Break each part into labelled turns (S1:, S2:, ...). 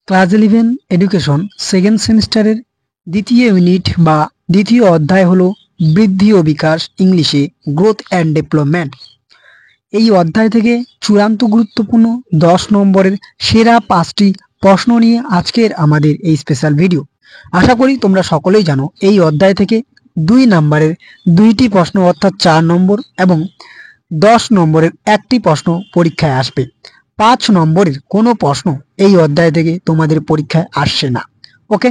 S1: Class 11 education second সেমিস্টারের দ্বিতীয় unit বা দ্বিতীয় অধ্যায় হলো বৃদ্ধি ও বিকাশ, ইংলিশে গ্রোথ অ্যান্ড ডেভেলপমেন্ট। এই অধ্যায় থেকে চূড়ান্ত গুরুত্বপূর্ণ 10 নম্বরের সেরা 5টি প্রশ্ন নিয়ে আজকের আমাদের এই স্পেশাল ভিডিও। আশা করি তোমরা সকলেই জানো এই অধ্যায় থেকে 2 নম্বরের 2টি প্রশ্ন অর্থাৎ 4 নম্বর এবং 10 নম্বরের একটি প্রশ্ন পরীক্ষায় আসবে। 5 নম্বরের কোনো প্রশ্ন এই অধ্যায় থেকে তোমাদের পরীক্ষায় আসছে না। ওকে,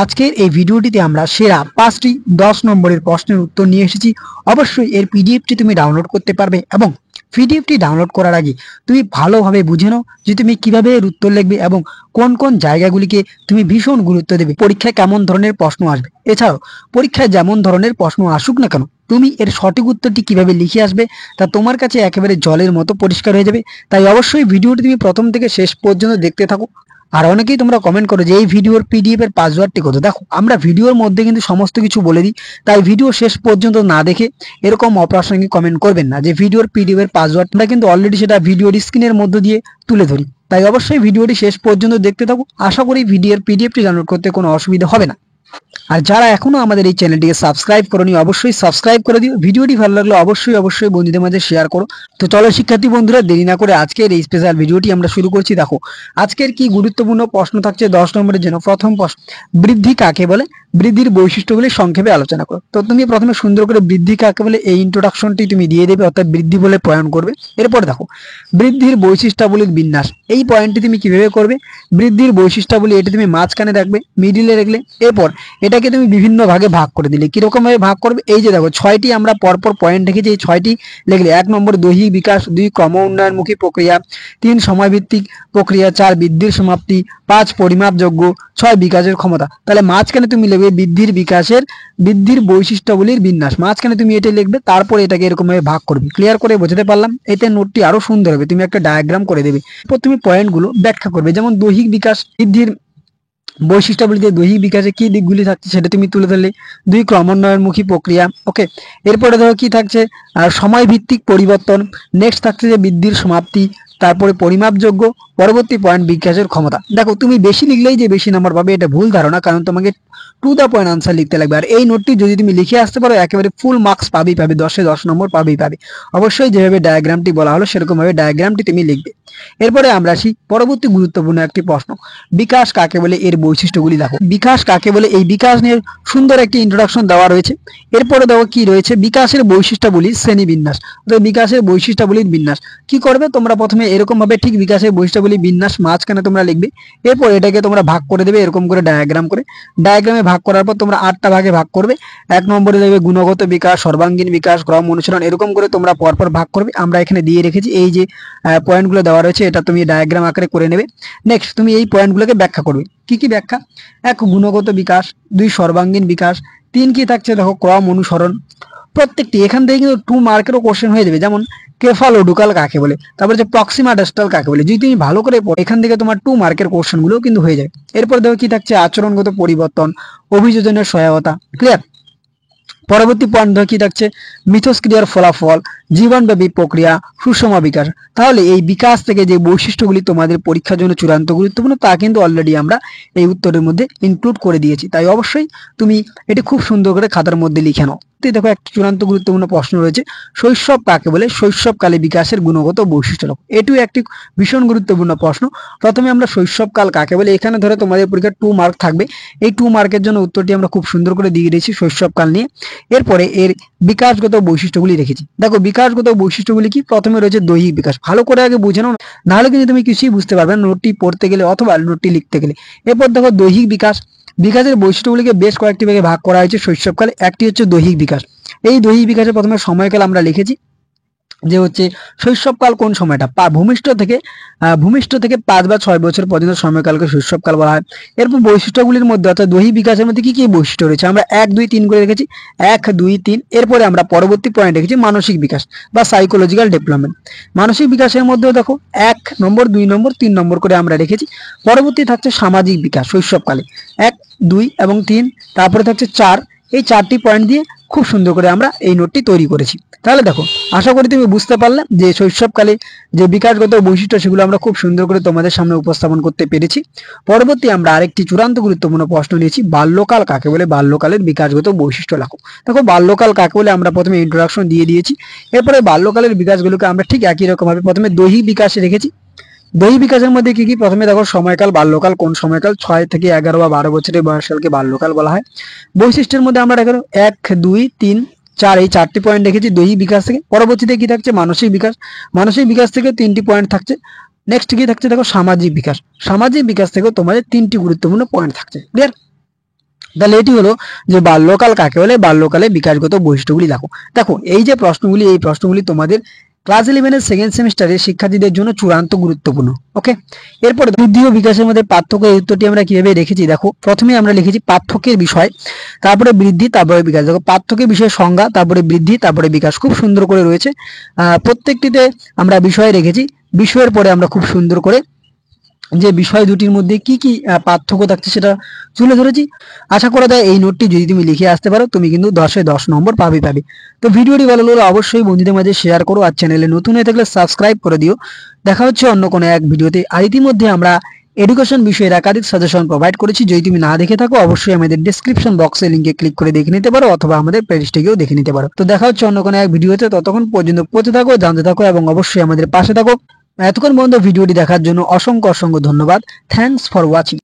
S1: আজকের এই ভিডিওটিতে আমরা সেরা 5টি 10 নম্বরের প্রশ্নের উত্তর নিয়ে এসেছি। অবশ্যই এর পিডিএফটি তুমি ডাউনলোড করতে পারবে এবং পিডিএফটি ডাউনলোড করার আগে তুমি ভালোভাবে বুঝে নাও যে তুমি কিভাবে এর উত্তর লিখবে এবং কোন কোন জায়গাগুলিকে তুমি ভীষণ গুরুত্ব দেবে, পরীক্ষায় কেমন ধরনের প্রশ্ন আসবে। এছাড়াও পরীক্ষায় যেমন ধরনের প্রশ্ন আসুক না কেন তুমি এর সঠিক উত্তরটি কিভাবে লিখে আসবে তা তোমার কাছে একেবারে জলের মতো পরিষ্কার হয়ে যাবে। তাই অবশ্যই ভিডিওটি তুমি প্রথম থেকে শেষ পর্যন্ত দেখতে থাকো। আর অনেকেই তোমরা কমেন্ট করো যে এই ভিডিওর পিডিএফ এর পাসওয়ার্ডটি কত। দেখো, আমরা ভিডিওর মধ্যে কিন্তু সমস্ত কিছু বলে দিই, তাই ভিডিও শেষ পর্যন্ত না দেখে এরকম অপ্রাসঙ্গিক কমেন্ট করবেন না যে ভিডিওর পিডিএফ এর পাসওয়ার্ড। আমরা কিন্তু অলরেডি সেটা ভিডিওর স্ক্রিনের মধ্য দিয়ে তুলে ধরি। তাই অবশ্যই ভিডিওটি শেষ পর্যন্ত দেখতে থাকো। আশা করি ভিডিওর পিডিএফটি ডাউনলোড করতে কোনো অসুবিধা হবে না। আর যারা এখনো আমাদের এই চ্যানেলটিকে সাবস্ক্রাইব করোনি অবশ্যই সাবস্ক্রাইব করে দিও। ভিডিওটি ভালো লাগলে অবশ্যই বন্ধুদের মাঝে শেয়ার করো। তো চলো শিক্ষার্থী বন্ধুরা, দেরি না করে আজকের এই স্পেশাল ভিডিওটি আমরা শুরু করছি। দেখো, আজকের কি গুরুত্বপূর্ণ প্রশ্ন থাকছে 10 নম্বরের জন্য। প্রথম প্রশ্ন, বৃদ্ধি কাকে বলে, বৃদ্ধির বৈশিষ্ট্যগুলি সংক্ষেপে আলোচনা করো। তো তুমি প্রথমে সুন্দর করে বৃদ্ধি কাকে বলে এই ইন্ট্রোডাকশনটি তুমি দিয়ে দেবে, অর্থাৎ বৃদ্ধি বলে প্রয়াণ করবে। এরপর দেখো, বৃদ্ধির বৈশিষ্ট্যাবলীর বিন্যাস, এই পয়েন্টটি তুমি কিভাবে করবে। বৃদ্ধির বৈশিষ্ট্যাবলী এটি তুমি মাঝখানে রাখবে, মিডিলে রাখলে। এরপর এটাকে তুমি বিভিন্ন ভাগে ভাগ করে দিলে। কিরকম ভাবে ভাগ করবে, এই যে দেখো 6টি আমরা পরপর পয়েন্ট রেখেছি, এই 6টি লিখলে। 1 নম্বর দৈহিক বিকাশ, 2 ক্রম উন্নয়নমুখী প্রক্রিয়া, 3 সময়ভিত্তিক প্রক্রিয়া, 4 বৃদ্ধির সমাপ্তি, 5 পরিমাপযোগ্য, 6 বিকাশের ক্ষমতা। তাহলে মাঝখানে তুমি লিখবে বৃদ্ধির বৈশিষ্ট্যাবলীর বিন্যাস, মাঝখানে তুমি এটা লিখবে। তারপর এটাকে এরকম ভাবে ভাগ করবে। ক্লিয়ার করে বোঝাতে পারলাম? এতে নোটটি আরো সুন্দর হবে। তুমি একটা ডায়াগ্রাম করে দেবে, তুমি পয়েন্টগুলো ব্যাখ্যা করবে। যেমন দৈহিক বিকাশ, বৃদ্ধির বৈশিষ্ট্যাবলীতে দৈহিক বিকাশে কি দিকগুলি থাকছে সেটা তুমি তুলে ধরলে। 2 ক্রমোন্নয়নমুখী প্রক্রিয়া। ওকে, এরপরে ধরো কি থাকছে, সময় ভিত্তিক পরিবর্তন। নেক্সট থাকছে যে বৃদ্ধির সমাপ্তি, তারপরে পরিমাপযোগ্য, পরবর্তী পয়েন্ট বিকাশের ক্ষমতা। দেখো, তুমি বেশি লিখলেই যে বেশি নাম্বার পাবে এটা ভুল ধারণা, কারণ তোমাকে টু দ্য পয়েন্ট আনসার লিখতে লাগবে। আর এই নোটটি যদি তুমি লিখে আসতে পারো একেবারে ফুল মার্কস পাবে 10-এ 10 নম্বর পাবে। অবশ্যই যেভাবে ডায়াগ্রামটি বলা হলো সেরকম ভাবে ডায়াগ্রামটি তুমি লিখবে। এরপরে আমরা আসি পরবর্তী গুরুত্বপূর্ণ একটি প্রশ্ন, বিকাশ কাকে বলে, এর বৈশিষ্ট্যগুলি দেখো। বিকাশ কাকে বলে, এই বিকাশ নিয়ে সুন্দর একটি ইন্ট্রোডাকশন দেওয়া রয়েছে। এরপরে দেখো কি রয়েছে, বিকাশের বৈশিষ্ট্যাবলী শ্রেণীবিন্যাস। তো বিকাশের বৈশিষ্ট্যাবলীর বিন্যাস কি করবে তোমরা, প্রথমে এরকম ভাবে ঠিক বিকাশের বৈশিষ্ট্যাবলী বিন্যাস মাঝখানে তোমরা লিখবে। এরপর এটাকে তোমরা ভাগ করে দেবে এরকম করে ডায়াগ্রাম করে। ডায়াগ্রামে ভাগ করার পর তোমরা 8টা ভাগে ভাগ করবে। 1 নম্বরে দেবে গুণগত বিকাশ, সর্বাঙ্গীন বিকাশ, ক্রম অনুসরণ, এরকম করে তোমরা পরপর ভাগ করবে। আমরা এখানে দিয়ে রেখেছি এই যে পয়েন্টগুলো দেওয়া রয়েছে, এটা তুমি ডায়াগ্রাম আকারে করে নেবে। নেক্সট তুমি এই পয়েন্টগুলোকে ব্যাখ্যা করবে। কি কি ব্যাখ্যা, 1 গুণগত বিকাশ, 2 সর্বাঙ্গীন বিকাশ, 3 কি থাকছে দেখো ক্রম অনুসরণ। প্রত্যেকটি এখান থেকে কিন্তু 2 মার্কেরও কোশ্চেন হয়ে যাবে। যেমন কেফালোডুকাল কাকে বলে, তারপরে যে প্রক্সিমা ডিস্টাল কাকে বলে, যদি তুমি ভালো করে এখান থেকে তোমার 2 মার্কের কোশ্চেন গুলো কিন্তু হয়ে যায়। এরপর দেখো কি থাকছে, আচরণগত পরিবর্তন, অভিযোজনের সহায়তা। ক্লিয়ার? পরবর্তী পয়েন্ট কি থাকছে, মিথস্ক্রিয়ার ফলাফল, জীবনব্যাপী প্রক্রিয়া, সুষম বিকাশ। তাহলে এই বিকাশ থেকে যে বৈশিষ্ট্যগুলি তোমাদের পরীক্ষার জন্য চূড়ান্ত গুরুত্বপূর্ণ তা কিন্তু অলরেডি আমরা এই উত্তরের মধ্যে ইনক্লুড করে দিয়েছি। তাই অবশ্যই তুমি এটি খুব সুন্দর করে খাতার মধ্যে লিখে নাও। দেখো, একটা চূড়ান্ত গুরুত্বপূর্ণ প্রশ্ন রয়েছে, শৈশব কাকে বলে, শৈশবকালে বিকাশের গুণগত বৈশিষ্ট্য লক্ষ্য। এটিও একটি ভীষণ গুরুত্বপূর্ণ প্রশ্ন। প্রথমে আমরা শৈশবকাল কাকে বলে, এখানে ধরে তোমাদের পরীক্ষার 2 মার্ক থাকবে। এই 2 মার্কের জন্য উত্তরটি আমরা খুব সুন্দর করে দিয়ে দিয়েছি শৈশবকাল নিয়ে। এরপরে এর বিকাশগত বৈশিষ্ট্যগুলি রেখেছি। দেখো, বিকাশগত বৈশিষ্ট্যগুলি কি, প্রথমে রয়েছে দৈহিক বিকাশ। ভালো করে আগে বুঝে নাও, নাহলে কিন্তু তুমি কিছুই বুঝতে পারবে না নোটটি পড়তে গেলে অথবা নোটটি লিখতে গেলে। এরপর দেখো দৈহিক বিকাশ, বিকাশের বৈশিষ্ট্যগুলিকে বেশ কয়েকটি ভাগে ভাগ করা হয়েছে শৈশবকালে। একটি হচ্ছে দৈহিক বিকাশ। এই দৈহিক বিকাশের প্রথমে সময়কাল আমরা লিখেছি যে হচ্ছে শৈশবকাল কোন সময়টা, ভূমিষ্ঠ থেকে 5 বা 6 বছর পর্যন্ত সময়কালকে শৈশবকাল বলা হয়। এরপর বৈশিষ্ট্যগুলির মধ্যে অর্থাৎ দৈহিক বিকাশের মধ্যে কি কি বৈশিষ্ট্য রয়েছে আমরা 1, 2, 3 করে রেখেছি। 1, 2, 3। এরপরে আমরা পরবর্তী পয়েন্ট রেখেছি মানসিক বিকাশ বা সাইকোলজিক্যাল ডেভেলপমেন্ট। মানসিক বিকাশের মধ্যেও দেখো 1 নম্বর, 2 নম্বর, 3 নম্বর করে আমরা রেখেছি। পরবর্তী থাকছে সামাজিক বিকাশ শৈশবকালে 1, 2 এবং 3। তারপরে থাকছে 4। এই 4টি পয়েন্ট দিয়ে খুব সুন্দর করে আমরা এই নোটটি তৈরি করেছি। তাহলে দেখো, আশা করি তুমি বুঝতে পারলে যে শৈশবকালে যে বিকাশগত বৈশিষ্ট্য সেগুলো আমরা খুব সুন্দর করে তোমাদের সামনে উপস্থাপন করতে পেরেছি। পরবর্তী আমরা আরেকটি চূড়ান্ত গুরুত্বপূর্ণ প্রশ্ন নিয়েছি, বাল্যকাল কাকে বলে, বাল্যকালের বিকাশগত বৈশিষ্ট্য লেখো। দেখো, বাল্যকাল কাকে বলে আমরা প্রথমে ইন্ট্রোডাকশন দিয়ে দিয়েছি। এরপরে বাল্যকালের বিকাশগুলোকে আমরা ঠিক একই রকম ভাবে প্রথমে দৈহিক বিকাশে রেখেছি। দৈহিক বিকাশের মধ্যে কি কি, প্রথমে দেখো সময়কাল, বাল্যকাল কোন সময়কাল, 6 থেকে 11 বা 12 বছরের বয়সকালকে বাল্যকাল বলা হয়। বৈশিষ্ট্যের মধ্যে আমরা দেখো 1, 2, 3, 4 এই 4টি পয়েন্ট রেখেছি দৈহিক বিকাশ থেকে। পরবর্তীতে কি থাকছে, মানসিক বিকাশ। মানসিক বিকাশ থেকে 3টি পয়েন্ট থাকছে। নেক্সট কি থাকছে দেখো, সামাজিক বিকাশ। সামাজিক বিকাশ থেকেও তোমাদের 3টি গুরুত্বপূর্ণ পয়েন্ট থাকছে। ক্লিয়ার? তাহলে এটি হলো যে বাল্যকাল কাকে বলে, বাল্যকালে বিকাশগত বৈশিষ্ট্যগুলি দেখো। দেখো, এই যে প্রশ্নগুলি, এই প্রশ্নগুলি তোমাদের ক্লাস 11 সেকেন্ড সেমিস্টারের শিক্ষার্থীদের জন্য চূড়ান্ত গুরুত্বপূর্ণ। ওকে, এরপরে বৃদ্ধি ও বিকাশের মধ্যে পার্থক্য, এই উত্তরটি আমরা কিভাবে রেখেছি দেখো। প্রথমে আমরা লিখেছি পার্থক্যের বিষয়, তারপরে বৃদ্ধি, তারপরে বিকাশ। দেখো, পার্থক্যের বিষয়ের সংজ্ঞা, তারপরে বৃদ্ধি, তারপরে বিকাশ, খুব সুন্দর করে রয়েছে। প্রত্যেকটিতে আমরা বিষয় রেখেছি। বিষয়ের পরে আমরা খুব সুন্দর করে যে বিষয় দুটির মধ্যে কি কি পার্থক্য থাকছে সেটা তুলে ধরেছি। আশা করা যায় এই নোটটি যদি তুমি লিখে আসতে পারো, তুমি কিন্তু 10-এ 10 নম্বর পাবে। তো ভিডিওটি ভালো লাগলে অবশ্যই বন্ধুদের মাঝে শেয়ার করো, আর চ্যানেলে নতুন হয়ে থাকলে সাবস্ক্রাইব করে দিও। দেখা হচ্ছে অন্য কোনো এক ভিডিওতে। আর ইতিমধ্যে আমরা এডুকেশন বিষয়ের একাধিক সাজেশন প্রোভাইড করেছি, যদি তুমি না দেখে থাকো অবশ্যই আমাদের ডেসক্রিপশন বক্সে লিংকে ক্লিক করে দেখে নিতে পারো, অথবা আমাদের প্লেলিস্টে দেখে নিতে পারো। তো দেখা হচ্ছে অন্য কোনো এক ভিডিওতে, ততক্ষণ পর্যন্ত পড়তে থাকো, জানতে থাকো এবং অবশ্যই আমাদের পাশে থাকো। এতক্ষণ পর্যন্ত ভিডিওটি দেখার জন্য অসংখ্য ধন্যবাদ। Thanks for watching.